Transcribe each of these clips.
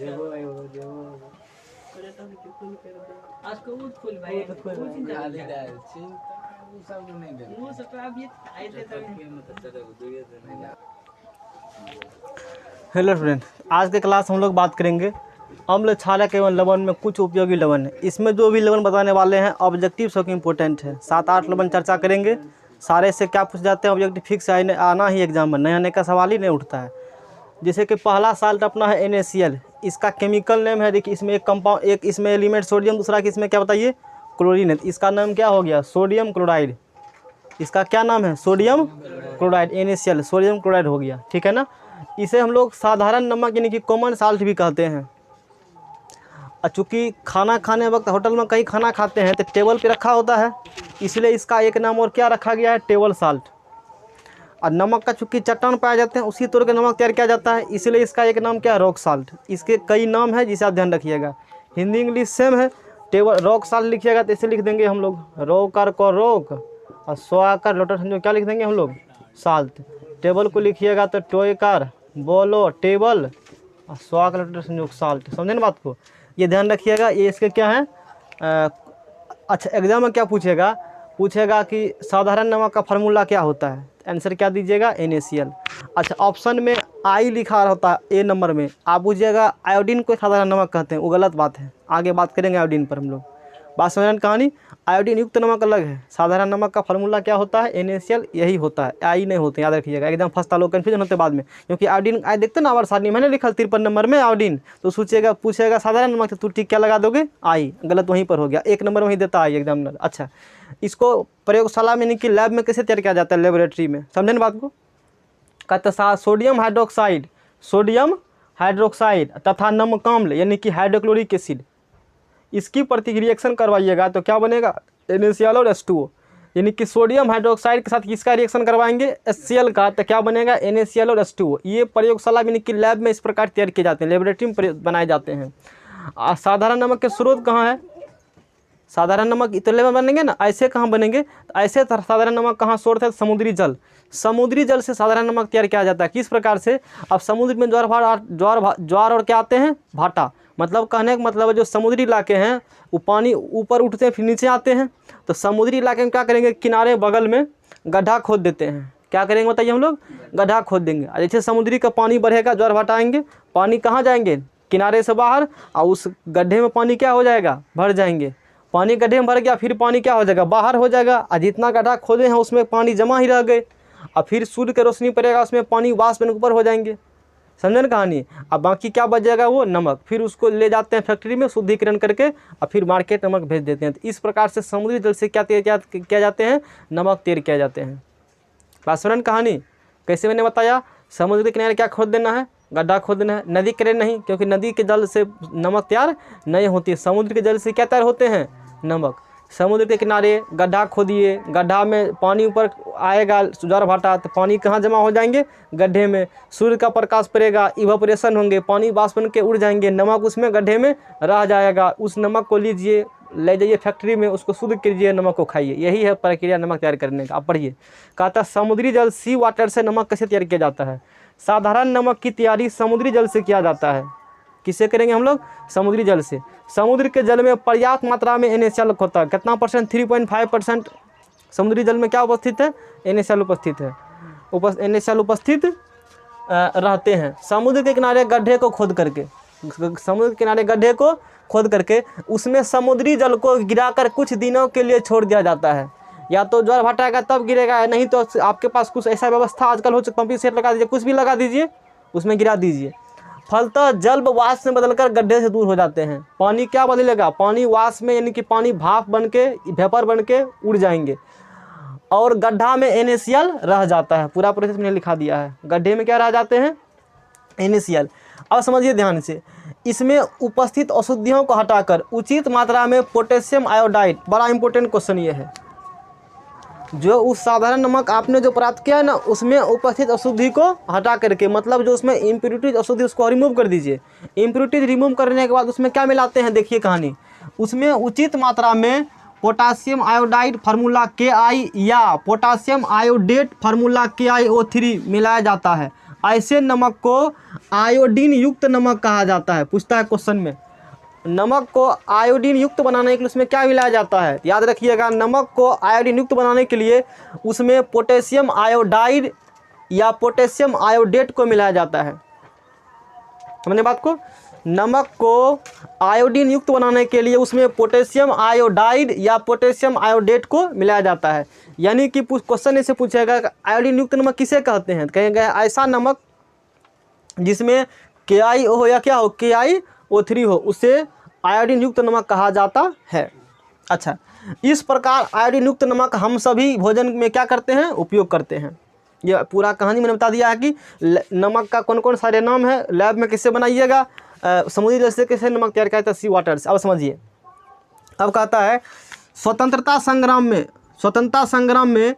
Hello friend, आज के class हम लोग बात करेंगे अम्ल क्षारक एवं लवण में कुछ उपयोगी लवण है। इसमें जो भी लवण बताने वाले हैं ऑब्जेक्टिव सबके इम्पोर्टेंट है। 7-8 लवण चर्चा करेंगे। सारे से क्या पूछ जाते हैं ऑब्जेक्टिव फिक्स आना ही एग्जाम में, नया आने का सवाल ही नहीं उठता है। जैसे कि पहला साल्ट अपना है NaCl, इसका केमिकल नेम है, देखिए इसमें एक कंपाउंड, एक इसमें एलिमेंट सोडियम, दूसरा कि इसमें क्या बताइए क्लोरीन है। इसका नाम क्या हो गया? Sodium chloride. इसका क्या नाम है? Sodium chloride. NaCl sodium chloride हो गया, ठीक है ना। इसे हम लोग साधारण नमक यानी कि कॉमन साल्ट भी कहते हैं। और चूँकि खाना खाने वक्त होटल में कहीं खाना खाते हैं तो टेबल पे रखा होता है, इसलिए इसका एक नाम और क्या रखा गया है? Table salt. और नमक का चूँकि चट्टान पाए जाते हैं उसी तरह का नमक तैयार किया जाता है, इसलिए इसका एक नाम क्या है? Rock salt. इसके कई नाम है जिसे आप ध्यान रखिएगा। हिंदी इंग्लिश सेम है। टेबल रॉक साल्ट लिखिएगा तो इसे लिख देंगे हम लोग रोकार को रोक, और स्वाकार लोटर समझो क्या लिख देंगे हम लोग? साल्ट। टेबल को लिखिएगा तो टोयकार बोलो टेबल, और स्वाकार लोटर संयोग साल्ट। समझे ना बात को? ये ध्यान रखिएगा। ये इसके क्या है? अच्छा, एग्जाम में क्या पूछेगा कि साधारण नमक का फार्मूला क्या होता है? आंसर क्या दीजिएगा? NaCl। अच्छा, ऑप्शन में आई लिखा होता है A नंबर में, आप पूछिएगा आयोडीन को साधारण नमक कहते हैं, वो गलत बात है। आगे बात करेंगे आयोडीन पर हम लोग। बात समझ कहानी। आयोडीन युक्त नमक अलग है, साधारण नमक का फार्मूला क्या होता है? NaCl यही होता है, आई नहीं होते, याद रखिएगा। एकदम फंसता लोग कन्फ्यूजन होते बाद में, क्योंकि आयोडीन आई देखते ना आवर सारणी मैंने लिखा 53 नंबर में आयोडीन, तो सोचिएगा पूछेगा साधारण नमक से, तू टिक क्या लगा दोगे? आई। गलत वहीं पर हो गया, 1 नंबर वहीं देता है एग्जामिनर। अच्छा, इसको प्रयोगशाला में यानी कि लैब में कैसे तैयार किया जाता है? लेबोरेटरी में। समझे ना बात को? कहते सोडियम हाइड्रोक्साइड तथा नमकाम्ल यानी कि हाइड्रोक्लोरिक एसिड, इसकी प्रतिरिएक्शन करवाइएगा तो क्या बनेगा? NaCl और H2O। यानी कि सोडियम हाइड्रोक्साइड के साथ किसका रिएक्शन करवाएंगे? HCl का, तो क्या बनेगा? NaCl और H2O। ये प्रयोगशाला यानी कि लैब में इस प्रकार तैयार किए जाते हैं, लेबोरेटरी में बनाए जाते हैं। साधारण नमक के स्रोत कहाँ है? साधारण नमक इतने में बनेंगे ना, ऐसे कहाँ बनेंगे? ऐसे साधारण नमक कहाँ सोर्स है? समुद्री जल। समुद्री जल से साधारण नमक तैयार किया जाता है। किस प्रकार से? अब समुद्र में ज्वार और क्या आते हैं? भाटा। मतलब कहने का मतलब है जो समुद्री इलाके हैं वो पानी ऊपर उठते हैं फिर नीचे आते हैं, तो समुद्री इलाके में क्या करेंगे? किनारे बगल में गड्ढा खोद देते हैं। क्या करेंगे बताइए? हम लोग गड्ढा खोद देंगे। जैसे समुद्री का पानी बढ़ेगा, ज्वार भाटा आएंगे, पानी कहाँ जाएंगे? किनारे से बाहर, और उस गड्ढे में पानी क्या हो जाएगा? भर जाएंगे। पानी गड्ढे में भर गया, फिर पानी क्या हो जाएगा? बाहर हो जाएगा। और जितना गड्ढा खोदे हैं उसमें पानी जमा ही रह गए, और फिर सूर्य की रोशनी पड़ेगा उसमें पानी वाष्प ऊपर हो जाएंगे। समझे ना कहानी? अब बाकी क्या बच जाएगा? वो नमक। फिर उसको ले जाते हैं फैक्ट्री में शुद्धिकरण करके, और फिर मार्केट नमक भेज देते हैं। तो इस प्रकार से समुद्री जल से क्या किया जाते हैं? नमक तैयार किया जाते हैं। बात समझ कहानी कैसे मैंने बताया? समुद्र के किनारे क्या खोद देना है? गड्ढा खोद देना है। नदी किनारे नहीं, क्योंकि नदी के जल से नमक तैयार नहीं होती। समुद्र के जल से क्या तैयार होते हैं? नमक। समुद्र के किनारे गड्ढा खोदिए, गड्ढा में पानी ऊपर आएगा ज्वार भाटा, तो पानी कहाँ जमा हो जाएंगे? गड्ढे में। सूर्य का प्रकाश पड़ेगा, इवापोरेशन होंगे, पानी वाष्प बन के उड़ जाएंगे, नमक उसमें गड्ढे में रह जाएगा। उस नमक को लीजिए, ले जाइए फैक्ट्री में, उसको शुद्ध कीजिए, नमक को खाइए। यही है प्रक्रिया नमक तैयार करने का। आप पढ़िए। कहता है समुद्री जल सी वाटर से नमक कैसे तैयार किया जाता है? साधारण नमक की तैयारी समुद्री जल से किया जाता है। किससे करेंगे हम लोग? समुद्री जल से। समुद्र के जल में पर्याप्त मात्रा में NaCl होता है। कितना परसेंट? 3.5% समुद्री जल में क्या उपस्थित है? NaCl उपस्थित है। NaCl उपस्थित रहते हैं। समुद्र के किनारे गड्ढे को खोद करके, समुद्र के किनारे गड्ढे को खोद करके उसमें समुद्री जल को गिराकर कुछ दिनों के लिए छोड़ दिया जाता है। या तो ज्वार भाटाएगा तब गिरेगा, नहीं तो आपके पास कुछ ऐसा व्यवस्था आजकल हो चुका, पंपिंग सेट लगा दीजिए, कुछ भी लगा दीजिए, उसमें गिरा दीजिए। फलतः जल वाष्प में बदलकर गड्ढे से दूर हो जाते हैं। पानी क्या बदलेगा? पानी वाष्प में यानी कि पानी भाप बन के, वेपर बन के उड़ जाएंगे, और गड्ढा में NaCl रह जाता है। पूरा प्रोसेस मैंने लिखा दिया है। गड्ढे में क्या रह जाते हैं? NaCl। अब समझिए ध्यान से, इसमें उपस्थित अशुद्धियों को हटाकर उचित मात्रा में पोटेशियम आयोडाइड, बड़ा इंपॉर्टेंट क्वेश्चन ये है, जो उस साधारण नमक आपने जो प्राप्त किया है ना, उसमें उपस्थित अशुद्धि को हटा करके, मतलब जो उसमें इम्प्योरिटीज अशुद्धि उसको रिमूव कर दीजिए। इम्प्योरिटीज रिमूव करने के बाद उसमें क्या मिलाते हैं? देखिए कहानी। उसमें उचित मात्रा में पोटासियम आयोडाइड फार्मूला Ki या पोटासियम आयोडेट फार्मूला KiO3 मिलाया जाता है। ऐसे नमक को आयोडीन युक्त नमक कहा जाता है। पूछता है क्वेश्चन में, नमक को आयोडीन युक्त बनाने के लिए उसमें क्या मिलाया जाता है? याद रखिएगा, नमक को आयोडीन युक्त बनाने के लिए उसमें पोटेशियम आयोडाइड या पोटेशियम आयोडेट को मिलाया जाता है। समझे बात को? नमक को आयोडीन युक्त बनाने के लिए उसमें पोटेशियम आयोडाइड या पोटेशियम आयोडेट को मिलाया जाता है। यानी कि क्वेश्चन ऐसे पूछेगा आयोडीन युक्त नमक किसे कहते हैं? कहेंगे ऐसा नमक जिसमें KiO हो या क्या हो, KiO3 हो, उसे आयोडीन युक्त नमक कहा जाता है। अच्छा, इस प्रकार आयोडीन युक्त नमक हम सभी भोजन में क्या करते हैं? उपयोग करते हैं। ये पूरा कहानी मैंने बता दिया है कि नमक का कौन कौन सारे नाम है, लैब में किससे बनाइएगा, समुद्री जल से कैसे नमक तैयार किया जाता है, सी वाटर से। अब समझिए, अब कहता है स्वतंत्रता संग्राम में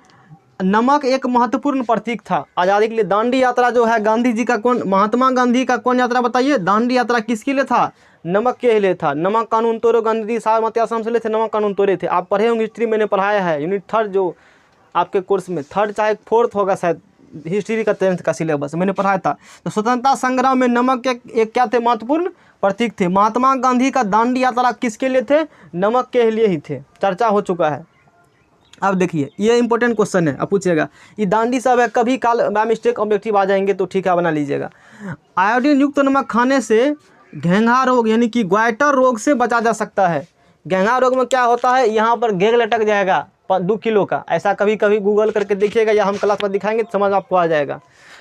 नमक एक महत्वपूर्ण प्रतीक था आज़ादी के लिए। दांडी यात्रा जो है गांधी जी का महात्मा गांधी का कौन यात्रा बताइए? दांडी यात्रा किसके लिए था? नमक के लिए था। नमक कानून तोड़ो, गांधी जी साबरमती आश्रम से ले थे, नमक कानून तोड़े थे। आप पढ़े होंगे हिस्ट्री, मैंने पढ़ाया है यूनिट 3 जो आपके कोर्स में 3 चाहे 4 होगा शायद, हिस्ट्री का 10th का सिलेबस मैंने पढ़ाया था। तो स्वतंत्रता संग्राम में नमक के एक क्या थे? महत्वपूर्ण प्रतीक थे। महात्मा गांधी का दांडी यात्रा किसके लिए थे? नमक के लिए ही थे। चर्चा हो चुका है। अब देखिए, ये इंपॉर्टेंट क्वेश्चन है, अब पूछिएगा ये दांडी सब है, कभी काल बाय मिस्टेक ऑब्जेक्टिव आ जाएंगे तो ठीक है, बना लीजिएगा। आयोडीन युक्त नमक खाने से घेंघा रोग यानी कि ग्वाइटर रोग से बचा जा सकता है। घेंघा रोग में क्या होता है? यहाँ पर घेंघ लटक जाएगा 2 किलो का, ऐसा कभी कभी गूगल करके देखिएगा या हम क्लास में दिखाएंगे तो समझ आपको आ जाएगा।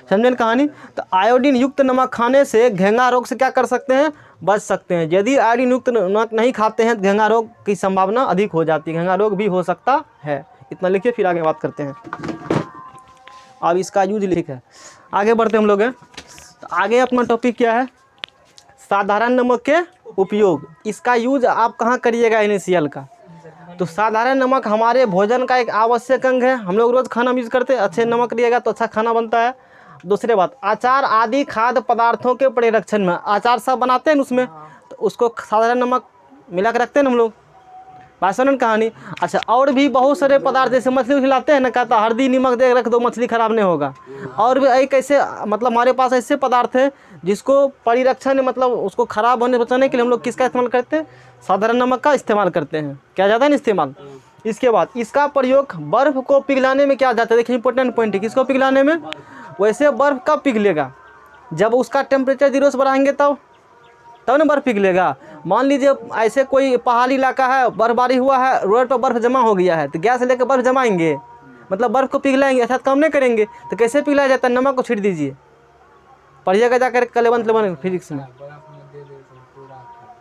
समझें कहानी? तो आयोडीन युक्त नमक खाने से घेंघा रोग से क्या कर सकते हैं? बच सकते हैं। यदि आयोडीन युक्त नमक नहीं खाते हैं तो घेंघा रोग की संभावना अधिक हो जाती है, घेंघा रोग भी हो सकता है। इतना लिखिए, फिर आगे बात करते हैं। अब इसका यूज लिख है, आगे बढ़ते हम लोग हैं। तो आगे अपना टॉपिक क्या है? साधारण नमक के उपयोग। इसका यूज आप कहाँ करिएगा? NaCl का। तो साधारण नमक हमारे भोजन का एक आवश्यक अंग है। हम लोग रोज़ खाना यूज करते हैं, अच्छे नमक लिएगा तो अच्छा खाना बनता है। दूसरी बात, अचार आदि खाद्य पदार्थों के परिरक्षण में, अचार सब बनाते हैं उसमें, तो उसको साधारण नमक मिला कर रखते हैं हम लोग। बात कहानी। अच्छा, और भी बहुत सारे पदार्थ जैसे मछली खिलाते हैं ना, कहता हल्दी नमक दे रख दो मछली खराब नहीं होगा। और भी एक ऐसे मतलब हमारे पास ऐसे पदार्थ हैं जिसको परिरक्षण मतलब उसको खराब होने बचाने के लिए हम लोग किसका इस्तेमाल करते हैं? साधारण नमक का इस्तेमाल करते हैं। क्या जाता है ना इस्तेमाल। इसके बाद इसका प्रयोग बर्फ़ को पिघलाने में किया जाता है। देखिए इंपॉर्टेंट पॉइंट है, किसको पिघलाने में? वैसे बर्फ़ कब पिघलेगा? जब उसका टेम्परेचर 0 से बढ़ाएंगे तब ना बर्फ़ पिघलेगा। मान लीजिए ऐसे कोई पहाड़ी इलाका है, बर्फबारी हुआ है, रोड पर बर्फ़ जमा हो गया है, तो गैस लेकर बर्फ़ जमाएंगे, मतलब बर्फ़ को पिघलाएंगे, ऐसा काम नहीं करेंगे। तो कैसे पिघलाया जाता है? नमक को छीट दीजिए, पढ़िएगा जाकर 11 फिजिक्स में।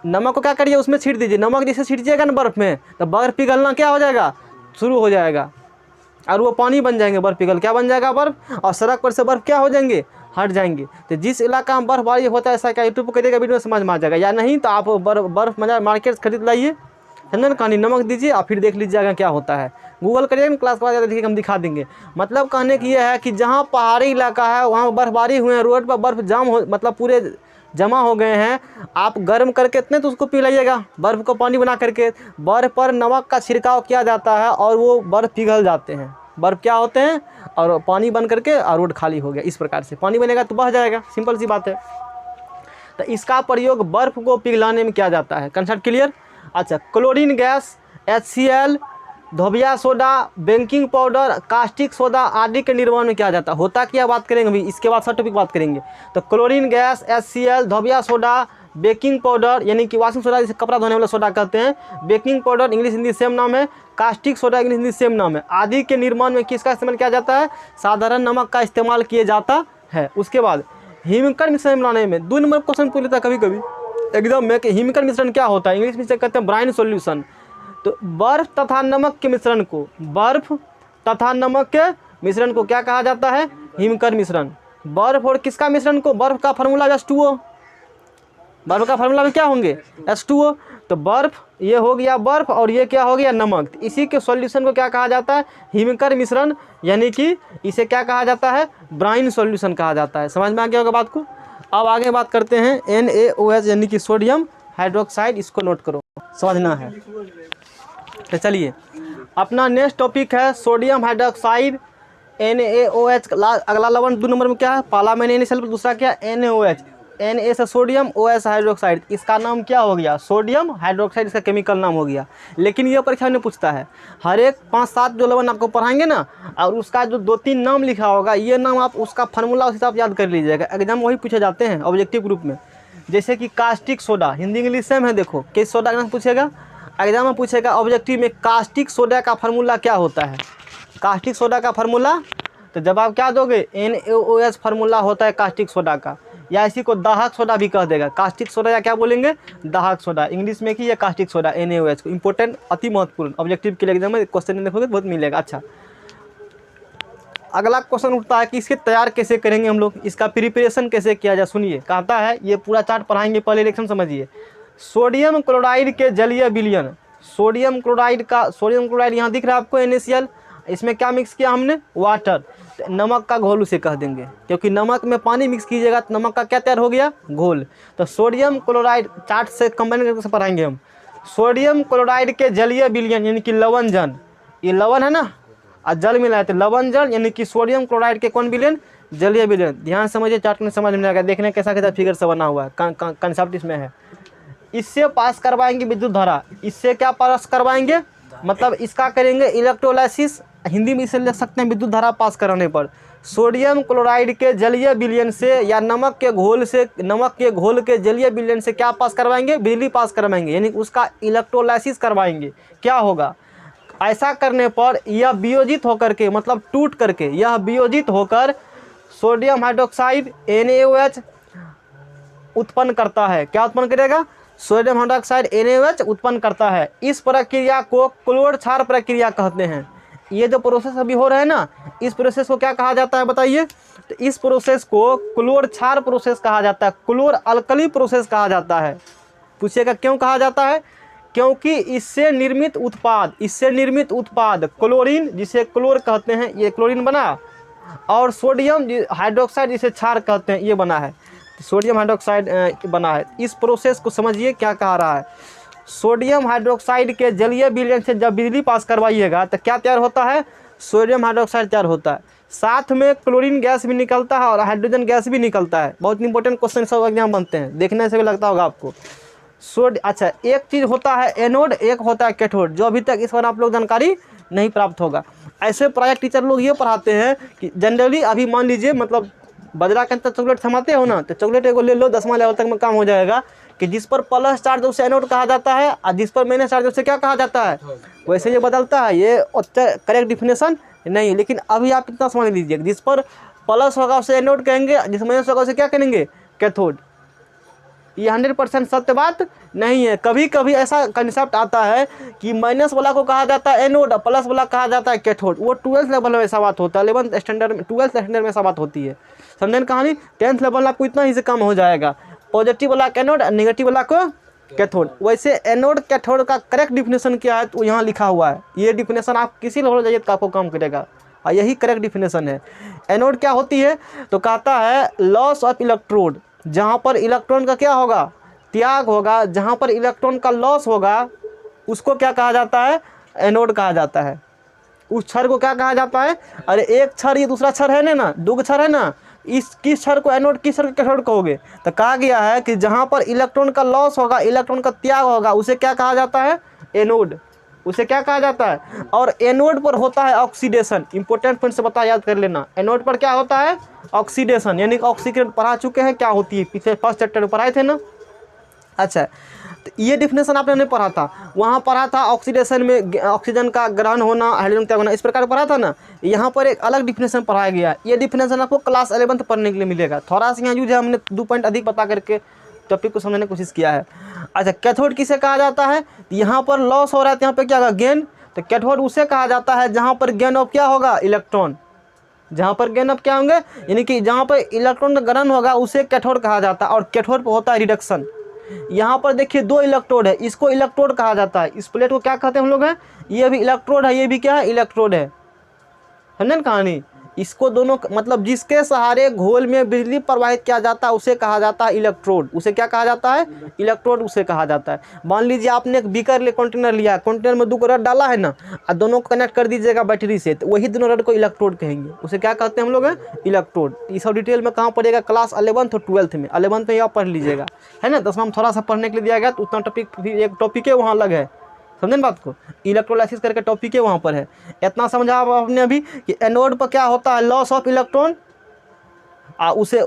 नमक को क्या करिए? उसमें छीट दीजिए। नमक जैसे छीटिएगा ना बर्फ़ में, तो बर्फ़ पिघलना क्या हो जाएगा? शुरू हो जाएगा, और वो पानी बन जाएंगे। बर्फ़ पिघल क्या बन जाएगा? बर्फ़। और सड़क पर से बर्फ़ क्या हो जाएंगे? हट जाएंगे। तो जिस इलाका में बर्फबारी होता है, ऐसा क्या यूट्यूब पर करिएगा, वीडियो में समझ में आ जाएगा। या नहीं तो आप बर्फ़ मार्केट खरीद लाइए, समझे ना कहानी। नमक दीजिए और फिर देख लीजिएगा क्या होता है। गूगल करिएगा ना, क्लास के बाद देखिए हम दिखा देंगे। मतलब कहने की ये है कि जहाँ पहाड़ी इलाका है वहाँ बर्फबारी हुए हैं, रोड पर बर्फ़ जाम हो मतलब पूरे जमा हो गए हैं, आप गर्म करके इतने तो उसको पिघलाइएगा, बर्फ़ को पानी बना करके। बर्फ़ पर नमक का छिड़काव किया जाता है और वो बर्फ़ पिघल जाते हैं। बर्फ़ क्या होते हैं? और पानी बन करके और रोड खाली हो गया। इस प्रकार से पानी बनेगा तो बह जाएगा, सिंपल सी बात है। तो इसका प्रयोग बर्फ़ को पिघलाने में किया जाता है। Concept clear? अच्छा, क्लोरीन गैस, HCl, धोबिया soda, baking powder, caustic soda आदि के निर्माण में किया जाता है। होता क्या बात करेंगे अभी, इसके बाद सब टॉपिक बात करेंगे। तो क्लोरीन गैस, HCl, धोबिया सोडा, बेकिंग पाउडर यानी कि वॉशिंग सोडा जिसे कपड़ा धोने वाला सोडा कहते हैं, baking powder English Hindi same नाम है, caustic soda English Hindi same नाम है, आदि के निर्माण में किसका इस्तेमाल किया जाता है? साधारण नमक का इस्तेमाल किया जाता है। उसके बाद हिमकर मिश्रण बनाने में 2 नंबर क्वेश्चन पूछ लेता कभी कभी एग्जाम में कि हिमकर मिश्रण क्या होता है? इंग्लिश में से कहते हैं ब्राइन सॉल्यूशन। तो बर्फ तथा नमक के मिश्रण को, बर्फ तथा नमक के मिश्रण को क्या कहा जाता है? हिमकर मिश्रण। बर्फ और किसका मिश्रण को? बर्फ का फार्मूला H2O। बर्फ का फार्मूला में क्या होंगे? H2O। तो बर्फ ये हो गया बर्फ और ये क्या हो गया? नमक। इसी के सॉल्यूशन को क्या कहा जाता है? हिमकर मिश्रण, यानी कि इसे क्या कहा जाता है? ब्राइन सॉल्यूशन कहा जाता है। समझ में आ गया होगा बात को। अब आगे बात करते हैं NaOH यानी कि सोडियम हाइड्रोक्साइड, इसको नोट करो, समझना है। तो चलिए अपना नेक्स्ट टॉपिक है सोडियम हाइड्रोक्साइड NaOH अगला लवण 2 नंबर में क्या है, पहला में NaCl, दूसरा क्या NaOH, Na से सोडियम, OH हाइड्रोक्साइड, इसका नाम क्या हो गया, सोडियम हाइड्रोक्साइड, इसका केमिकल नाम हो गया। लेकिन ये परीक्षा में पूछता है, हर एक 5-7 जो लवण आपको पढ़ाएंगे ना, और उसका जो 2-3 नाम लिखा होगा, ये नाम आप उसका फार्मूला उस हिसाब से याद कर लीजिएगा, एग्जाम वही पूछे जाते हैं ऑब्जेक्टिव ग्रुप में। जैसे कि caustic soda, Hindi English same है, देखो किस सोडा का नाम पूछेगा, एग्जाम में पूछेगा ऑब्जेक्टिव में कास्टिक सोडा का फार्मूला क्या होता है, कास्टिक सोडा का फार्मूला, तो जब आप क्या दोगे, NaOH फार्मूला होता है कास्टिक सोडा का, या इसी को दाहक सोडा भी कह देगा, कास्टिक सोडा या क्या बोलेंगे, दाहक सोडा, इंग्लिश में कि ये कास्टिक सोडा NaOH को, इंपॉर्टेंट, अति महत्वपूर्ण, ऑब्जेक्टिव के लिए एग्जाम में क्वेश्चन देखोगे बहुत मिलेगा। अच्छा, अगला क्वेश्चन उठता है कि इसके तैयार कैसे करेंगे हम लोग, इसका प्रिपरेशन कैसे किया जाए। सुनिए, कहता है, ये पूरा चार्ट पढ़ाएंगे, पहले इलेक्शन समझिए। सोडियम क्लोराइड के जलीय विलयन, सोडियम क्लोराइड यहाँ दिख रहा है आपको NaCl, इसमें क्या मिक्स किया हमने, वाटर, नमक का घोल उसे कह देंगे, क्योंकि नमक में पानी मिक्स कीजिएगा तो नमक का क्या तैयार हो गया, घोल। तो सोडियम क्लोराइड चार्ट से कंबाइन करके पढ़ाएंगे हम। सोडियम क्लोराइड के जलीय विलयन यानी कि लवण जन, ये लवण है ना, और जल मिला है तो लवण जल, यानी कि सोडियम क्लोराइड के कौन विलयन, जलीय विलयन। ध्यान समझिए, चार्ट में समझ में आएगा, देखने कैसा कैसा फिगर से बना हुआ है, कंसेप्ट इसमें है। इससे पास करवाएंगे विद्युत धारा, इससे क्या पास करवाएंगे, मतलब इसका करेंगे इलेक्ट्रोलाइसिस, हिंदी में इसे लिख सकते हैं विद्युत धारा पास कराने पर। सोडियम क्लोराइड के जलीय विलयन से या नमक के घोल के जलीय विलयन से क्या पास करवाएंगे, बिजली पास करवाएंगे, यानी उसका इलेक्ट्रोलाइसिस करवाएंगे। क्या होगा, ऐसा करने पर यह वियोजित होकर के, मतलब टूट करके, यह वियोजित होकर सोडियम हाइड्रोक्साइड NaOH उत्पन्न करता है। क्या उत्पन्न करेगा, सोडियम हाइड्रोक्साइड NaOH उत्पन्न करता है। इस प्रक्रिया को क्लोर क्षार प्रक्रिया कहते हैं। ये जो प्रोसेस अभी हो रहा है ना, इस प्रोसेस को क्या कहा जाता है बताइए, तो इस प्रोसेस को क्लोर क्षार प्रोसेस कहा जाता है, क्लोर अल्कली प्रोसेस कहा जाता है। पूछिएगा क्यों कहा जाता है, क्योंकि इससे निर्मित उत्पाद क्लोरीन, जिसे क्लोर कहते हैं, ये क्लोरीन बना, और सोडियम हाइड्रोक्साइड जिसे क्षार कहते हैं, ये बना है, सोडियम हाइड्रोक्साइड बना है। इस प्रोसेस को समझिए क्या कहा रहा है। सोडियम हाइड्रोक्साइड के जलीय विलयन से जब बिजली पास करवाइएगा तो क्या तैयार होता है, सोडियम हाइड्रोक्साइड तैयार होता है, साथ में क्लोरीन गैस भी निकलता है और हाइड्रोजन गैस भी निकलता है। बहुत इंपॉर्टेंट क्वेश्चन सब एग्जाम बनते हैं, देखने से भी लगता होगा आपको। अच्छा, एक चीज़ होता है एनोड, एक होता है कैथोड, जो अभी तक इस पर आप लोग जानकारी नहीं प्राप्त होगा। ऐसे प्रायः टीचर लोग ये पढ़ाते हैं कि जनरली, अभी मान लीजिए, मतलब बजरा के अंदर चॉकलेट थमाते हो ना, तो चॉकलेट एगो ले लो, 10वां लेवल तक में काम हो जाएगा, कि जिस पर प्लस चार्ज उसे एनोड कहा जाता है, और जिस पर माइनस चार्ज उसे क्या कहा जाता है, वैसे ये बदलता है। ये करेक्ट डिफिनेशन नहीं है, लेकिन अभी आप इतना समझ लीजिए, जिस पर प्लस होगा उसे एनोड कहेंगे, जिस माइनस होगा उसे क्या कहेंगे, कैथोड। ये 100% सत्य बात नहीं है। कभी कभी ऐसा कंसेप्ट आता है कि माइनस वाला को कहा जाता है एनोड, प्लस वाला कहा जाता है कैथोड। वो 12th लेवल में ऐसा बात होता है, 11th स्टैंडर्ड में, 12th स्टैंडर्ड में ऐसा बात होती है। समझें कहानी, 10th लेवल आपको इतना ही से कम हो जाएगा, पॉजिटिव वाला एनोड, नेगेटिव वाला को कैथोड। वैसे एनोड कैथोड का करेक्ट डिफिनेशन क्या है, तो यहाँ लिखा हुआ है। ये डिफिनेशन आप किसी लेवल जाइए तो आपको काम करेगा, और यही करेक्ट डिफिनेशन है। एनोड क्या होती है, तो कहता है लॉस ऑफ इलेक्ट्रोड, जहाँ पर इलेक्ट्रॉन का क्या होगा, त्याग होगा, जहाँ पर इलेक्ट्रॉन का लॉस होगा उसको क्या कहा जाता है, एनोड कहा जाता है। उस क्षर को क्या कहा जाता है, अरे एक क्षर, ये दूसरा क्षर है ना, दो क्षर है ना, इस किस क्षर को एनोड, किस क्षर को कैथोड कहोगे, तो कहा गया है कि जहाँ पर इलेक्ट्रॉन का लॉस होगा, इलेक्ट्रॉन का त्याग होगा, उसे क्या कहा जाता है, एनोड, उसे क्या कहा जाता है। और एनोड पर होता है ऑक्सीडेशन। इंपॉर्टेंट पॉइंट से बता, याद कर लेना, एनोड पर क्या होता है, ऑक्सीडेशन, यानी कि ऑक्सीजन पढ़ा चुके हैं क्या होती है, पीछे फर्स्ट चैप्टर में पढ़ाए थे ना। अच्छा, तो ये डिफिनेशन आपने नहीं पढ़ा था, वहाँ पढ़ा था ऑक्सीडेशन में ऑक्सीजन का ग्रहण होना, हाइड्रोजन त्याग होना, इस प्रकार पढ़ा था ना। यहाँ पर एक अलग डिफिनेशन पढ़ाया गया। ये डिफिनेशन आपको क्लास 11th पढ़ने के लिए मिलेगा। थोड़ा सा यहाँ यूज है, हमने 2 पॉइंट अधिक बता करके टॉपिक को समझने की कोशिश किया है। अच्छा, कैथोड किसे कहा जाता है, यहाँ पर लॉस हो रहा है, यहाँ पर क्या होगा, गेन, तो कैथोड उसे कहा जाता है जहाँ पर गेन ऑफ क्या होगा, इलेक्ट्रॉन, जहाँ पर गेन ऑफ क्या होंगे, यानी कि जहाँ पर इलेक्ट्रॉन का ग्रहण होगा उसे कैथोड कहा जाता है। और कैथोड पर होता है रिडक्शन। यहाँ पर देखिए 2 इलेक्ट्रोड है, इसको इलेक्ट्रोड कहा जाता है। इस प्लेट को क्या कहते हैं हम लोग हैं, ये भी इलेक्ट्रोड है, ये भी क्या है, इलेक्ट्रोड है। समझे ना कहानी, इसको दोनों मतलब जिसके सहारे घोल में बिजली प्रवाहित किया जाता है उसे कहा जाता है इलेक्ट्रोड। उसे क्या कहा जाता है? इलेक्ट्रोड उसे कहा जाता है। मान लीजिए आपने एक बीकर कंटेनर लिया, कंटेनर में 2 रड डाला है ना, और दोनों को कनेक्ट कर दीजिएगा बैटरी से, तो वही दोनों रड को इलेक्ट्रोड कहेंगे। उसे क्या कहते हैं हम लोग? इलेक्ट्रोड। ये सब डिटेल में कहाँ पढ़ेगा? क्लास 11th और 12th में। 11th में आप पढ़ लीजिएगा, है ना। 10वां में थोड़ा सा पढ़ने के लिए दिया गया, तो उतना टॉपिक एक टॉपिक है, वहाँ अलग है। समझे ना बात को? इलेक्ट्रोलाइसिस करके टॉपिक है वहाँ पर है। इतना समझा आपने अभी कि एनोड पर क्या होता है? Loss of electron. उसे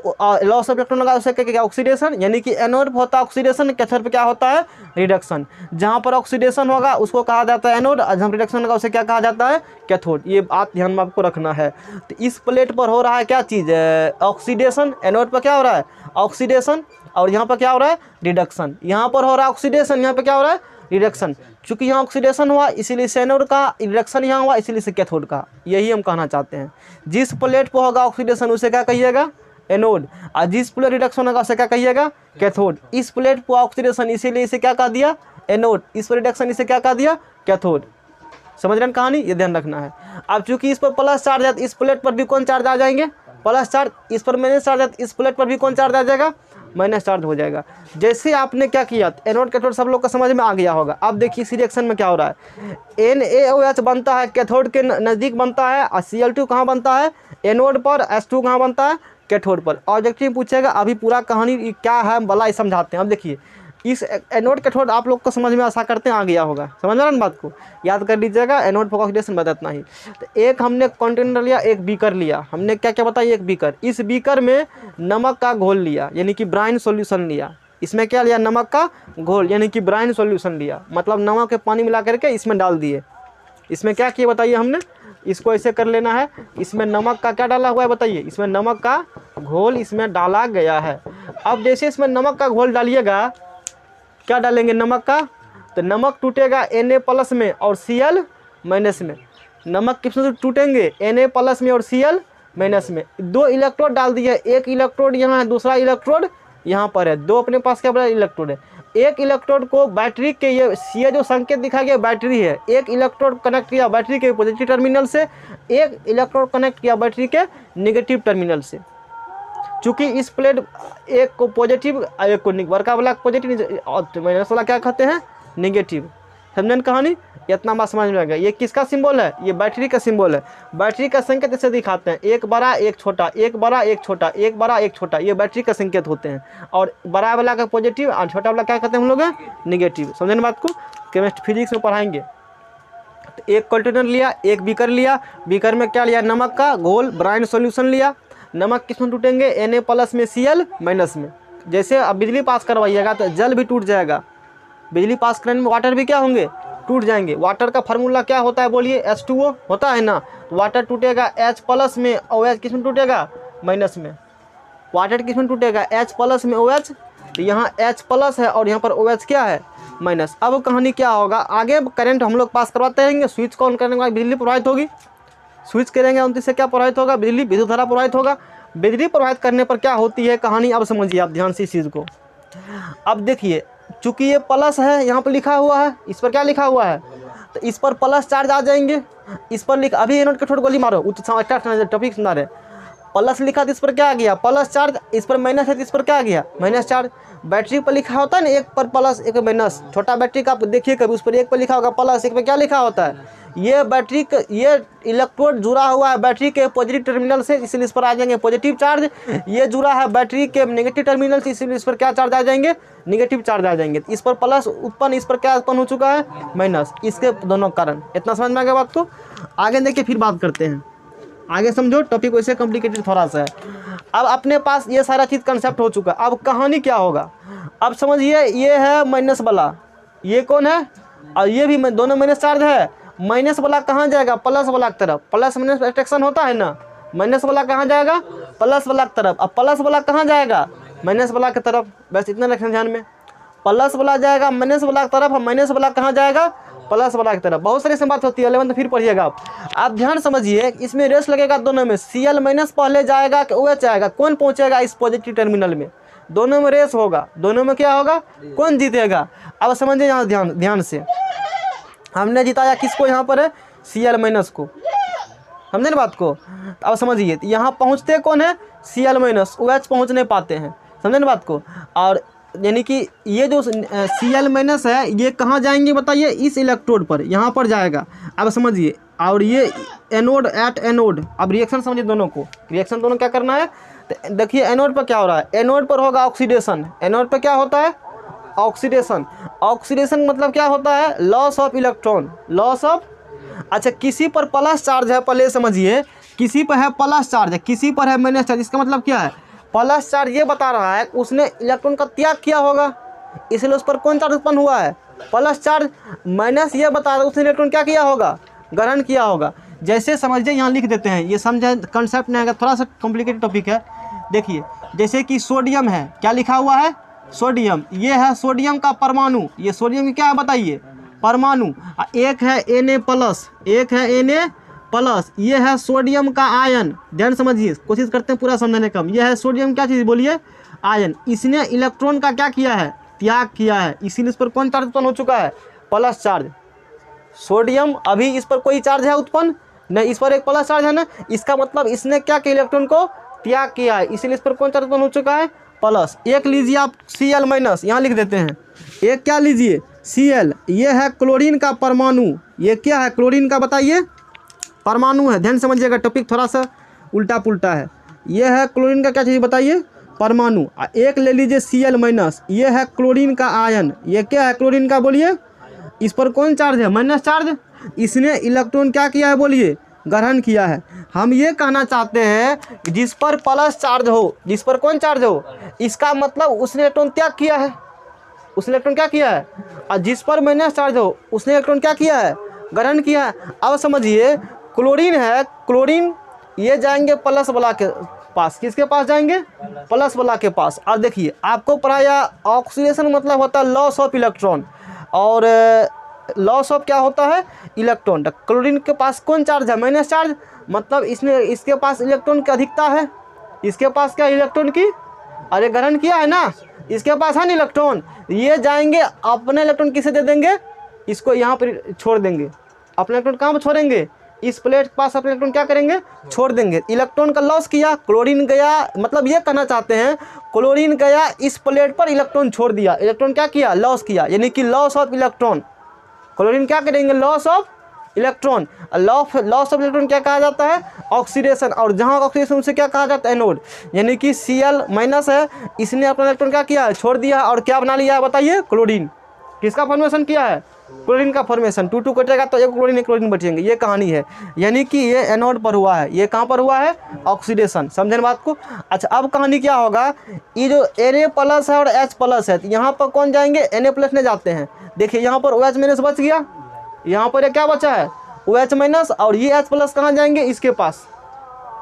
लॉस ऑफ इलेक्ट्रॉन लगा, उसे क्या ऑक्सीडेशन, यानी कि एनोड पर होता है ऑक्सीडेशन, कैथोड पे क्या होता है? रिडक्शन। जहाँ पर ऑक्सीडेशन होगा उसको कहा जाता है एनोड, और जहाँ रिडक्शन होगा उसे क्या कहा जाता है? कैथोड। ये बात ध्यान में आपको रखना है। तो इस प्लेट पर हो रहा है क्या चीज़? ऑक्सीडेशन। एनोड पर क्या हो रहा है? ऑक्सीडेशन। और यहाँ पर क्या हो रहा है? रिडक्शन। यहाँ पर हो रहा है ऑक्सीडेशन, यहाँ पर क्या हो रहा है? रिडक्शन। चूँकि यहाँ ऑक्सीडेशन हुआ इसीलिए से एनोड का, रिडक्शन यहाँ हुआ इसीलिए से कैथोड का। यही हम कहना चाहते हैं। जिस प्लेट पर होगा ऑक्सीडेशन उसे क्या कहिएगा? एनोड। और जिस प्लेट रिडक्शन होगा उसे क्या कहिएगा? कैथोड। इस प्लेट पर ऑक्सीडेशन इसीलिए इसे क्या कह दिया? एनोड। इस पर रिडक्शन इसे क्या कह दिया? कैथोड। समझ रहे हैं कहानी? ये ध्यान रखना है। अब चूंकि इस पर प्लस चार्ज है, इस प्लेट पर भी कौन चार्ज आ जाएंगे? Plus charge. इस पर माइनस चार्ज है, इस प्लेट पर भी कौन चार्ज आ जाएगा? माइनस चार्ज हो जाएगा। जैसे आपने क्या किया, एनोड कैथोड सब लोग का समझ में आ गया होगा। अब देखिए इस रिएक्शन में क्या हो रहा है। NaOH बनता है कैथोड के नज़दीक बनता है, और Cl2 कहाँ बनता है? एनोड पर। H2 कहाँ बनता है? कैथोड पर। ऑब्जेक्टिव पूछेगा। अभी पूरा कहानी क्या है भला समझाते हैं। अब देखिए इस एनोड कैथोड आप लोग को समझ में आशा करते हैं आ गया होगा। समझ रहे हैं बात को? याद कर लीजिएगा। एनोड पर ऑक्सीडेशन बताना ही। तो एक हमने कंटेनर लिया, एक बीकर लिया। हमने क्या क्या बताया? एक बीकर। इस बीकर में नमक का घोल लिया, यानी कि ब्राइन सॉल्यूशन लिया। इसमें क्या लिया? नमक का घोल, यानी कि ब्राइन सॉल्यूशन लिया। मतलब नमक के पानी मिला करके इसमें डाल दिए। इसमें क्या किया बताइए हमने? इसको ऐसे कर लेना है। इसमें नमक का क्या डाला हुआ है बताइए? इसमें नमक का घोल इसमें डाला गया है। अब जैसे इसमें नमक का घोल डालिएगा, क्या डालेंगे? नमक का। तो नमक टूटेगा Na+ में और Cl- में। नमक किसमें टूटेंगे? Na+ में और Cl- में। 2 इलेक्ट्रोड डाल दिए। एक इलेक्ट्रोड यहाँ है, दूसरा इलेक्ट्रोड यहाँ पर है। 2 अपने पास क्या बड़ा इलेक्ट्रोड है। एक इलेक्ट्रोड को बैटरी के ये जो संकेत दिखा गया बैटरी है, एक इलेक्ट्रोड कनेक्ट किया बैटरी के पॉजिटिव टर्मिनल से, एक इलेक्ट्रोड कनेक्ट किया बैटरी के नेगेटिव टर्मिनल से। चूँकि इस प्लेट एक को पॉजिटिव, एक को बड़का वाला पॉजिटिव और माइनस वाला क्या कहते हैं? नेगेटिव। समझन कहानी? इतना बात समझ में आ गया। ये किसका सिंबल है? ये बैटरी का सिंबल है। बैटरी का संकेत ऐसे दिखाते हैं, एक बड़ा एक छोटा, एक बड़ा एक छोटा, एक बड़ा एक छोटा। ये बैटरी का संकेत होते हैं। और बड़ा वाला का पॉजिटिव और छोटा वाला क्या कहते हैं हम लोग? नेगेटिव। समझन बात को? केमिस्ट्री फिजिक्स में पढ़ाएंगे। तो एक कंटेनर लिया, एक बीकर लिया। बीकर में क्या लिया? नमक का घोल, ब्राइन सॉल्यूशन लिया। नमक किसमें टूटेंगे? Na+ में, Cl- में। जैसे अब बिजली पास करवाइएगा तो जल भी टूट जाएगा। बिजली पास करने में वाटर भी क्या होंगे? टूट जाएंगे। वाटर का फार्मूला क्या होता है बोलिए? H2O होता है ना। तो वाटर टूटेगा H+ में, OH किसमें टूटेगा? माइनस में। वाटर किसमें टूटेगा? H+ में, OH। तो यहाँ H+ है और यहाँ पर OH क्या है? माइनस। अब कहानी क्या होगा आगे? करंट हम लोग पास करवाते रहेंगे। स्विच को ऑन करने के बाद बिजली प्रवाहित होगी। स्विच करेंगे उनसे से क्या प्रवाहित होगा? बिजली, विद्युत धारा प्रवाहित होगा। बिजली प्रवाहित करने पर क्या होती है कहानी? अब समझिए आप ध्यान से इस चीज़ को। अब देखिए चूंकि ये प्लस है, यहाँ पर लिखा हुआ है, इस पर क्या लिखा हुआ है? तो इस पर प्लस चार्ज आ जाएंगे। इस पर लिखा, अभी एनोड कैथोड गोली मारो, टॉपिक सुना रहे। प्लस लिखा तो इस पर क्या आ गया? Plus charge. इस पर माइनस है तो इस पर क्या आ गया? Minus charge. बैटरी पर लिखा होता है ना, एक पर प्लस एक पर माइनस। छोटा बैटरी का आप देखिए कभी, उस पर एक पर लिखा होगा प्लस, एक पर क्या लिखा होता है? ये बैटरी का ये इलेक्ट्रोड जुड़ा हुआ है बैटरी के पॉजिटिव टर्मिनल से, इसलिए इस पर आ जाएंगे पॉजिटिव चार्ज। ये जुड़ा है बैटरी के नेगेटिव टर्मिनल से, इसलिए इस पर क्या चार्ज आ जाएंगे? नेगेटिव चार्ज आ जाएंगे। इस पर प्लस उत्पन्न, इस पर क्या उत्पन्न हो चुका है? माइनस। इसके दोनों कारण। इतना समझ में आ गया बात को? आगे देखिए फिर बात करते हैं। आगे समझो, टॉपिक वैसे कॉम्प्लिकेटेड थोड़ा सा है। अब अपने पास ये सारा चीज़ कंसेप्ट हो चुका। अब कहानी क्या होगा? अब समझिए, ये है माइनस वाला, ये कौन है? और ये भी दोनों माइनस चार्ज है। माइनस वाला कहाँ जाएगा? प्लस वाला की तरफ। प्लस माइनस अट्रैक्शन होता है ना। माइनस वाला कहाँ जाएगा? प्लस वाला की तरफ। अब प्लस वाला कहाँ जाएगा? माइनस वाला की तरफ। बस इतना रखें ध्यान में। प्लस वाला जाएगा माइनस वाला की तरफ, माइनस वाला कहाँ जाएगा? प्लस वाला की तरफ। बहुत सारी से बात होती है, 11 फिर पढ़िएगा आप ध्यान समझिए। इसमें रेस लगेगा दोनों में। Cl- पहले जाएगा कि OH आएगा? कौन पहुंचेगा इस पॉजिटिव टर्मिनल में? दोनों में रेस होगा। दोनों में क्या होगा? कौन जीतेगा? अब समझिए यहाँ ध्यान से। हमने जिताया किसको? यहाँ पर है Cl- को। समझे ना बात को। अब समझिए यहाँ पहुँचते कौन है, Cl माइनस, OH पहुँच नहीं पाते हैं, समझे ना बात को। और यानी कि ये जो Cl माइनस है ये कहाँ जाएंगे बताइए, इस इलेक्ट्रोड पर, यहाँ पर जाएगा। अब समझिए, और ये एनोड एट एनोड, अब रिएक्शन समझिए दोनों को, रिएक्शन दोनों क्या करना है। तो देखिए एनोड पर क्या हो रहा है, एनोड पर होगा ऑक्सीडेशन, एनोड पर क्या होता है, ऑक्सीडेशन। ऑक्सीडेशन मतलब क्या होता है, loss of electron, loss of. अच्छा किसी पर प्लस चार्ज है, पहले समझिए, किसी पर है प्लस चार्ज है, किसी पर है माइनस चार्ज, इसका मतलब क्या है, प्लस चार्ज ये बता रहा है उसने इलेक्ट्रॉन का त्याग किया होगा, इसलिए उस पर कौन चार्ज उत्पन्न हुआ है, प्लस चार्ज। माइनस ये बता रहा है उसने इलेक्ट्रॉन क्या किया होगा, ग्रहण किया होगा। जैसे समझिए यहाँ लिख देते हैं, ये समझे कंसेप्ट नहीं आएगा, थोड़ा सा कॉम्प्लिकेटेड टॉपिक है। देखिए जैसे कि सोडियम है, क्या लिखा हुआ है, सोडियम, ये है सोडियम का परमाणु, ये सोडियम की क्या है बताइए, परमाणु। एक है Na प्लस, एक है Na प्लस, ये है सोडियम का आयन, ध्यान समझिए, कोशिश करते हैं पूरा समझने का। ये है सोडियम क्या चीज़ बोलिए, आयन। इसने इलेक्ट्रॉन का क्या किया है, त्याग किया है, इसीलिए इस पर कौन चार्ज उत्पन्न हो चुका है, प्लस चार्ज। सोडियम अभी इस पर कोई चार्ज है उत्पन्न नहीं, इस पर एक प्लस चार्ज है ना, इसका मतलब इसने क्या किया, इलेक्ट्रॉन को त्याग किया है, इसीलिए इस पर कौन चार्ज उत्पन्न हो चुका है, प्लस। एक लीजिए आप Cl माइनस, यहाँ लिख देते हैं, एक क्या लीजिए Cl, ये है क्लोरीन का परमाणु, ये क्या है, क्लोरीन का बताइए परमाणु है, ध्यान समझिएगा, टॉपिक थोड़ा सा उल्टा पुल्टा है। ये है क्लोरीन का क्या चीज़ बताइए, परमाणु। एक ले लीजिए Cl माइनस, ये है क्लोरीन का आयन, ये क्या है, क्लोरीन का बोलिए, इस पर कौन चार्ज है, माइनस चार्ज। इसने इलेक्ट्रॉन क्या किया है बोलिए, ग्रहण किया है। हम ये कहना चाहते हैं जिस पर प्लस चार्ज हो, जिस पर कौन चार्ज हो, इसका मतलब उसने इलेक्ट्रॉन त्याग किया है, उसने इलेक्ट्रॉन क्या किया है। और जिस पर माइनस चार्ज हो उसने इलेक्ट्रॉन क्या किया है, ग्रहण किया है। अब समझिए क्लोरीन है, क्लोरीन ये जाएंगे प्लस वाला के पास, किसके पास जाएंगे, प्लस वाला के पास। और देखिए आपको पढ़ाया ऑक्सीडेशन मतलब होता है लॉस ऑफ इलेक्ट्रॉन, और लॉस ऑफ क्या होता है, इलेक्ट्रॉन। तो क्लोरीन के पास कौन चार्ज है, माइनस चार्ज, मतलब इसने, इसके पास इलेक्ट्रॉन की अधिकता है, इसके पास क्या इलेक्ट्रॉन की, अरे ग्रहण किया है ना, इसके पास है ना इलेक्ट्रॉन। ये जाएंगे अपने इलेक्ट्रॉन किसे दे देंगे, इसको यहाँ पर छोड़ देंगे। अपने इलेक्ट्रॉन कहाँ पर छोड़ेंगे, इस प्लेट के पास अपने इलेक्ट्रॉन क्या करेंगे, छोड़ देंगे। इलेक्ट्रॉन का लॉस किया, क्लोरीन गया, मतलब ये कहना चाहते हैं क्लोरीन गया इस प्लेट पर, इलेक्ट्रॉन छोड़ दिया, इलेक्ट्रॉन क्या किया, लॉस किया, यानी कि लॉस ऑफ इलेक्ट्रॉन। क्लोरीन क्या करेंगे, loss of electron. Loss of electron क्या कहा जाता है, ऑक्सीडेशन। और जहाँ ऑक्सीडेशन उसे क्या कहा जाता है, एनोड। यानी कि Cl माइनस है, इसने अपना इलेक्ट्रॉन क्या किया है, छोड़ दिया, और क्या बना लिया है बताइए, क्लोरीन। किसका फॉर्मेशन किया है, क्लोरीन का फॉर्मेशन। 2 2 कटेगा तो एक क्लोरीन बचेंगे, ये कहानी है। यानी कि ये एनोड पर हुआ है, ये कहाँ पर हुआ है, ऑक्सीडेशन। समझे बात को। अच्छा अब कहानी क्या होगा, ये जो Na प्लस है और H प्लस है, तो यहाँ पर कौन जाएंगे, Na प्लस ने जाते हैं। देखिए यहाँ पर OH माइनस बच गया, यहाँ पर ये क्या बचा है, OH माइनस, और ये H प्लस कहाँ जाएंगे, इसके पास।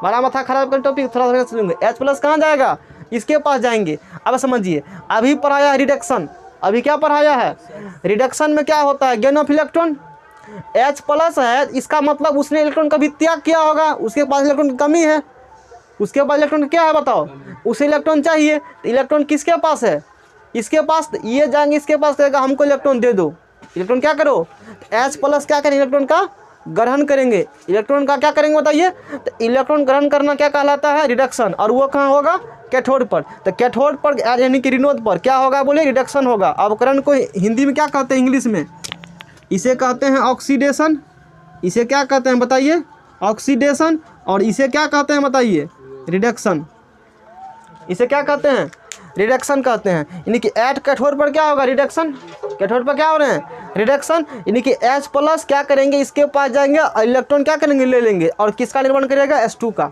बड़ा माथा खराब कर टॉपिक, थोड़ा सा सुनेंगे। H प्लस कहाँ जाएगा, इसके पास जाएंगे। अब समझिए अभी पढ़ाया है रिडक्शन, अभी क्या पढ़ाया है, रिडक्शन में क्या होता है, gain of electron. H plus है, इसका मतलब उसने इलेक्ट्रॉन का भी त्याग किया होगा, उसके पास इलेक्ट्रॉन की कमी है, उसके पास इलेक्ट्रॉन क्या है बताओ, उसे इलेक्ट्रॉन चाहिए। तो इलेक्ट्रॉन किसके पास है, इसके पास। ये जाएंगे इसके पास, कहेगा हमको इलेक्ट्रॉन दे दो, इलेक्ट्रॉन क्या करो, H प्लस क्या करेंगे, इलेक्ट्रॉन का ग्रहण करेंगे। इलेक्ट्रॉन का क्या करेंगे बताइए, तो इलेक्ट्रॉन ग्रहण करना क्या कहलाता है, रिडक्शन। और वो कहाँ होगा, कैथोड पर। तो कैथोड पर यानी कि ऋणोद पर क्या होगा बोले, रिडक्शन होगा। अवकरण को हिंदी में क्या कहते हैं, इंग्लिश में इसे कहते हैं ऑक्सीडेशन। इसे क्या कहते हैं बताइए, ऑक्सीडेशन। और इसे क्या कहते हैं बताइए, रिडक्शन। इसे क्या कहते हैं, रिडक्शन कहते हैं। यानी कि एट कैथोड पर क्या होगा, रिडक्शन। कैथोड पर क्या हो रहे हैं, रिडक्शन। यानी कि H प्लस क्या करेंगे, इसके पास जाएंगे और इलेक्ट्रॉन क्या करेंगे, ले लेंगे। और किसका निर्माण करेगा, H2 का।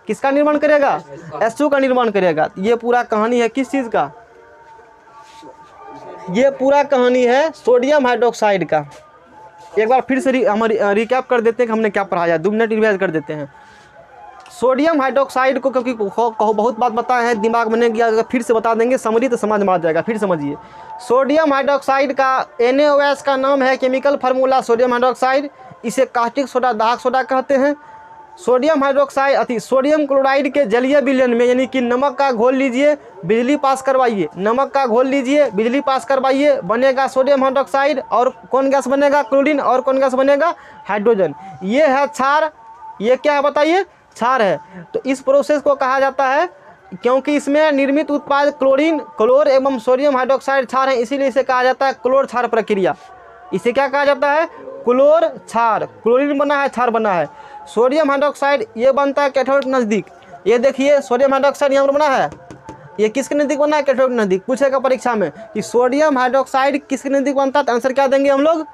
किसका निर्माण करेगा, H2 का निर्माण करेगा। ये पूरा कहानी है किस चीज़ का, ये पूरा कहानी है सोडियम हाइड्रोक्साइड का। एक बार फिर से हम रिकैप कर देते हैं कि हमने क्या पढ़ाया, 2 मिनट रिवाइज कर देते हैं। सोडियम हाइड्रोक्साइड को, क्योंकि बहुत बात बताए हैं, दिमाग में नहीं गया, अगर फिर से बता देंगे समरी तो समझ में आ जाएगा। फिर समझिए, सोडियम हाइड्रोक्साइड का NaOH का नाम है, केमिकल फार्मूला सोडियम हाइड्रोक्साइड। इसे कास्टिक सोडा, दाहक सोडा कहते हैं। सोडियम हाइड्रोक्साइड सोडियम क्लोराइड के जलीय विलयन में, यानी कि नमक का घोल लीजिए, बिजली पास करवाइए, नमक का घोल लीजिए, बिजली पास करवाइए, बनेगा सोडियम हाइड्रोक्साइड। और कौन गैस बनेगा, क्लोरीन। और कौन गैस बनेगा, हाइड्रोजन। ये है क्षार, ये क्या है बताइए, क्षार है। तो इस प्रोसेस को कहा जाता है, क्योंकि इसमें निर्मित उत्पाद क्लोरीन, क्लोर एवं सोडियम हाइड्रोक्साइड क्षार है, इसीलिए इसे कहा जाता है क्लोर क्षार प्रक्रिया। इसे क्या कहा जाता है, क्लोर क्षार। क्लोरीन बना है, क्षार बना है। सोडियम हाइड्रोक्साइड ये बनता है कैथोड के नज़दीक। ये देखिए सोडियम हाइड्रोक्साइड यहाँ पर बना है, ये किसके नज़दीक बना है, कैथोड के नज़दीक। पूछेगा परीक्षा में कि सोडियम हाइड्रोक्साइड किसके नज़दीक बनता है, तो आंसर क्या देंगे हम लोग,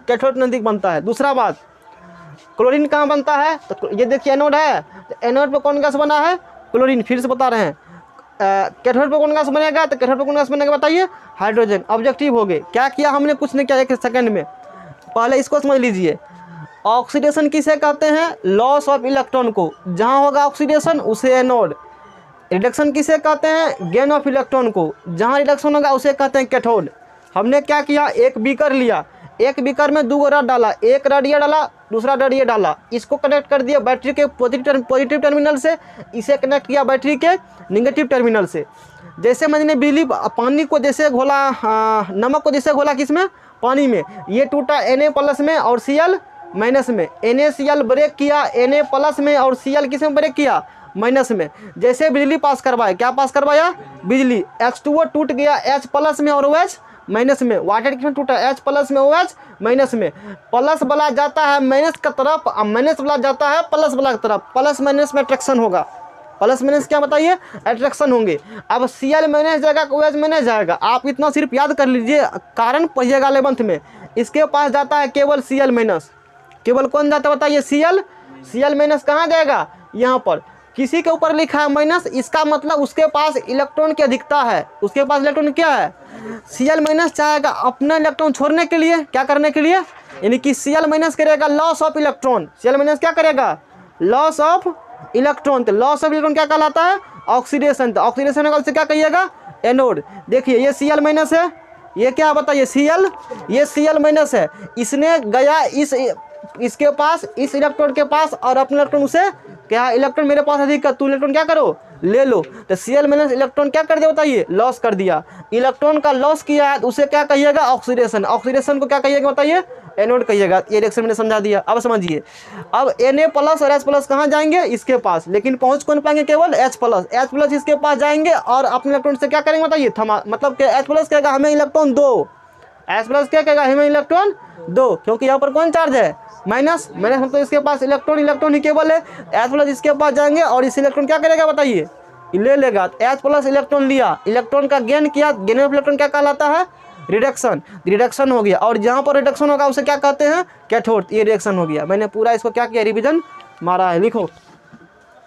कैथोड के नज़दीक बनता है। दूसरा बात, क्लोरीन कहाँ बनता है, तो ये देखिए एनोड है, तो एनोड पर कौन गैस बना है, क्लोरीन। फिर से बता रहे हैं, कैथोड पर कौन गैस बनेगा, तो कैथोड पर कौन गैस बनेगा बताइए, हाइड्रोजन। ऑब्जेक्टिव हो गए। क्या किया हमने, कुछ नहीं किया, एक सेकंड में। पहले इसको समझ लीजिए, ऑक्सीडेशन किसे कहते हैं, लॉस ऑफ इलेक्ट्रॉन को। जहाँ होगा ऑक्सीडेशन उसे एनोड। रिडक्शन किसे कहते हैं, गेन ऑफ इलेक्ट्रॉन को। जहाँ रिडक्शन होगा उसे कहते हैं कैथोड। हमने क्या किया, एक बीकर लिया, एक बीकर में 2 रड डाला, एक रड ये डाला, दूसरा रड ये डाला, इसको कनेक्ट कर दिया बैटरी के पॉजिटिव टर्मिनल से, इसे कनेक्ट किया बैटरी के निगेटिव टर्मिनल से। जैसे मैंने बिजली पानी को जैसे घोला, नमक को जैसे घोला किसमें, पानी में, ये टूटा Na+ में और Cl- में। NaCl ब्रेक किया Na+ में और Cl किस में ब्रेक किया, माइनस में। जैसे बिजली पास करवाया, क्या पास करवाया, बिजली। H2O टूट गया H+ में और OH- में। वाटर किसमें टूटा, H+ में OH- में। प्लस वाला जाता है माइनस की तरफ, माइनस वाला जाता है प्लस वाला की तरफ। प्लस माइनस में अट्रैक्शन होगा, प्लस माइनस क्या बताइए, अट्रैक्शन होंगे। अब Cl- जाएगा, OH- जाएगा। आप इतना सिर्फ याद कर लीजिए, कारण पढ़िएगा 11th में। इसके पास जाता है केवल Cl-। केवल कौन जाता है बताइए, Cl- कहाँ जाएगा, यहाँ पर। किसी के ऊपर लिखा है माइनस, इसका मतलब उसके पास इलेक्ट्रॉन की अधिकता है। उसके पास इलेक्ट्रॉन क्या है, Cl- चाहेगा अपना इलेक्ट्रॉन छोड़ने के लिए, क्या करने के लिए, यानी कि Cl- करेगा लॉस ऑफ इलेक्ट्रॉन। Cl- क्या करेगा, लॉस ऑफ इलेक्ट्रॉन। तो लॉस ऑफ इलेक्ट्रॉन क्या कहलाता है, ऑक्सीडेशन। तो ऑक्सीडेशन होगा उसे क्या कहिएगा, एनोड। देखिए ये Cl- है, ये क्या बताइए Cl, ये Cl- है। इसने गया इसके पास, इस इलेक्ट्रॉन के पास, और अपने इलेक्ट्रॉन उसे क्या, इलेक्ट्रॉन मेरे पास अधिक है, तू इलेक्ट्रॉन क्या करो, ले लो। तो Cl- इलेक्ट्रॉन क्या कर दिया बताइए, लॉस कर दिया। इलेक्ट्रॉन का लॉस किया है, उसे क्या कहिएगा, ऑक्सीडेशन। ऑक्सीडेशन को क्या कहिएगा बताइए, एनोड कहिएगा। ये रिएक्शन मैंने समझा दिया। अब समझिए, अब Na+ और H+ कहाँ जाएंगे, इसके पास, लेकिन पहुंच कौन पाएंगे, केवल H+। इसके पास जाएंगे और अपने इलेक्ट्रॉन से क्या करेंगे बताइए, थमा, मतलब कि H+ कहेगा हमें इलेक्ट्रॉन दो, H+ क्या कहेगा, हमें इलेक्ट्रॉन दो, क्योंकि यहाँ पर कौन चार्ज है, माइनस। मतलब तो इसके पास इलेक्ट्रॉन ही केवल है। H+ इसके पास जाएंगे और इस इलेक्ट्रॉन क्या करेगा बताइए, ले लेगा। H+ इलेक्ट्रॉन लिया, इलेक्ट्रॉन का गेन किया, गेन ऑफ इलेक्ट्रॉन क्या कहलाता है, रिडक्शन। रिडक्शन हो गया, और जहाँ पर रिडक्शन होगा उसे क्या कहते हैं, कैथोड। ये रिएक्शन हो गया। मैंने पूरा इसको क्या किया, रिविजन मारा है, लिखो।